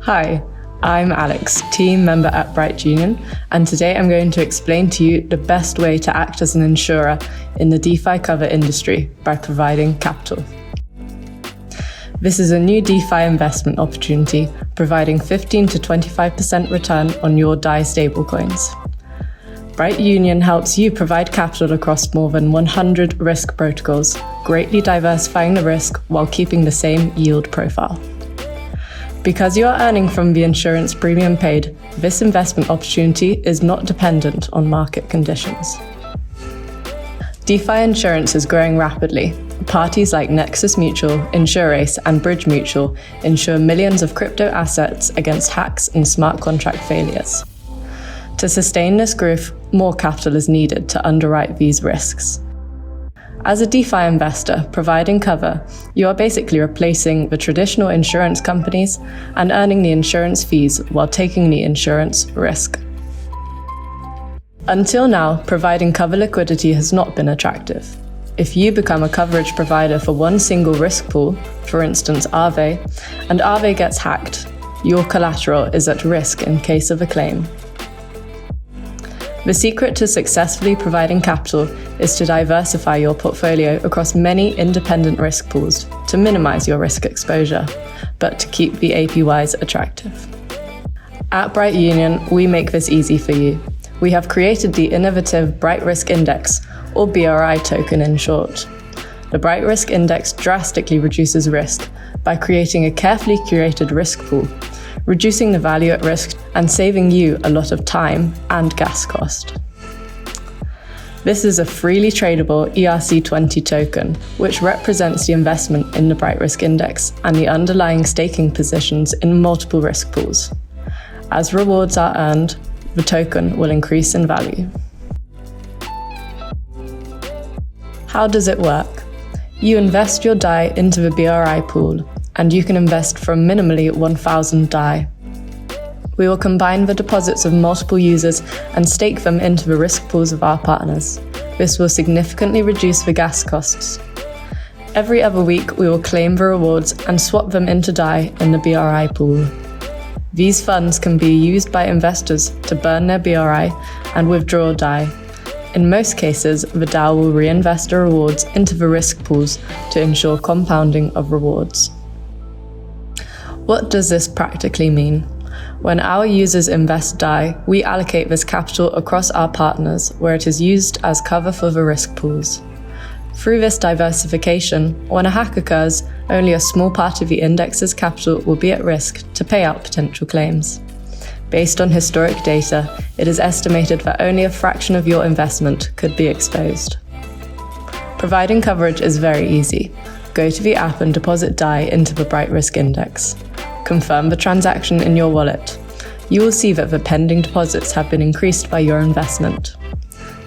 Hi, I'm Alex, team member at Bright Union, and today I'm going to explain to you the best way to act as an insurer in the DeFi cover industry by providing capital. This is a new DeFi investment opportunity providing 15 to 25% return on your DAI stablecoins. Bright Union helps you provide capital across more than 100 risk protocols, greatly diversifying the risk while keeping the same yield profile. Because you are earning from the insurance premium paid, this investment opportunity is not dependent on market conditions. DeFi insurance is growing rapidly. Parties like Nexus Mutual, insurer, and Bridge Mutual insure millions of crypto assets against hacks and smart contract failures. To sustain this growth, more capital is needed to underwrite these risks. As a DeFi investor providing cover, you are basically replacing the traditional insurance companies and earning the insurance fees while taking the insurance risk. Until now, providing cover liquidity has not been attractive. If you become a coverage provider for one single risk pool, for instance Aave, and Aave gets hacked, your collateral is at risk in case of a claim. The secret to successfully providing capital is to diversify your portfolio across many independent risk pools to minimize your risk exposure, but to keep the APYs attractive. At Bright Union, we make this easy for you. We have created the innovative Bright Risk Index, or BRI token in short. The Bright Risk Index drastically reduces risk by creating a carefully curated risk pool, reducing the value at risk and saving you a lot of time and gas cost. This is a freely tradable ERC20 token, which represents the investment in the Bright Risk Index and the underlying staking positions in multiple risk pools. As rewards are earned, the token will increase in value. How does it work? You invest your DAI into the BRI pool, and you can invest from minimally 1,000 DAI. We will combine the deposits of multiple users and stake them into the risk pools of our partners. This will significantly reduce the gas costs. Every other week, we will claim the rewards and swap them into DAI in the BRI pool. These funds can be used by investors to burn their BRI and withdraw DAI. In most cases, the DAO will reinvest the rewards into the risk pools to ensure compounding of rewards. What does this practically mean? When our users invest DAI, we allocate this capital across our partners where it is used as cover for the risk pools. Through this diversification, when a hack occurs, only a small part of the index's capital will be at risk to pay out potential claims. Based on historic data, it is estimated that only a fraction of your investment could be exposed. Providing coverage is very easy. Go to the app and deposit DAI into the Bright Risk Index. Confirm the transaction in your wallet. You will see that the pending deposits have been increased by your investment.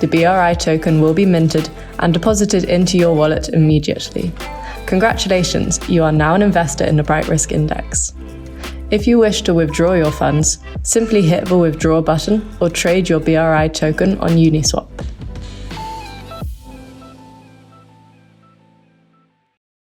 The BRI token will be minted and deposited into your wallet immediately. Congratulations, you are now an investor in the Bright Risk Index. If you wish to withdraw your funds, simply hit the withdraw button or trade your BRI token on Uniswap.